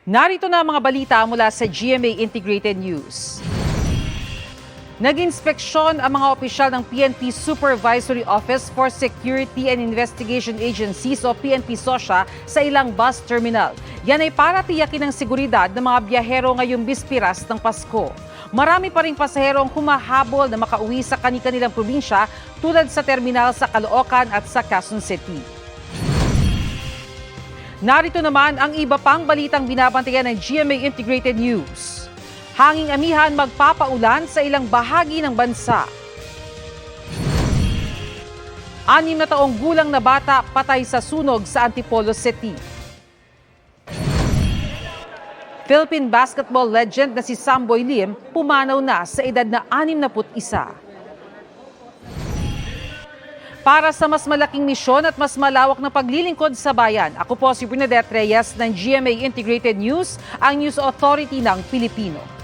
Narito na ang mga balita mula sa GMA Integrated News. Nag-inspeksyon ang mga opisyal ng PNP Supervisory Office for Security and Investigation Agencies o PNP SOSA sa ilang bus terminal. Yan ay para tiyakin ang seguridad ng mga biyahero ngayong bispiras ng Pasko. Marami pa ring pasahero ang humahabol na makauwi sa kani-kanilang probinsya tulad sa terminal sa Caloocan at sa Quezon City. Narito naman ang iba pang balitang binabantayan ng GMA Integrated News. Hanging amihan magpapaulan sa ilang bahagi ng bansa. 6 na taong gulang na bata patay sa sunog sa Antipolo City. Philippine basketball legend na si Samboy Lim pumanaw na sa edad na 61. Para sa mas malaking misyon at mas malawak na paglilingkod sa bayan, ako po si Bernadette Reyes ng GMA Integrated News, ang News Authority ng Pilipino.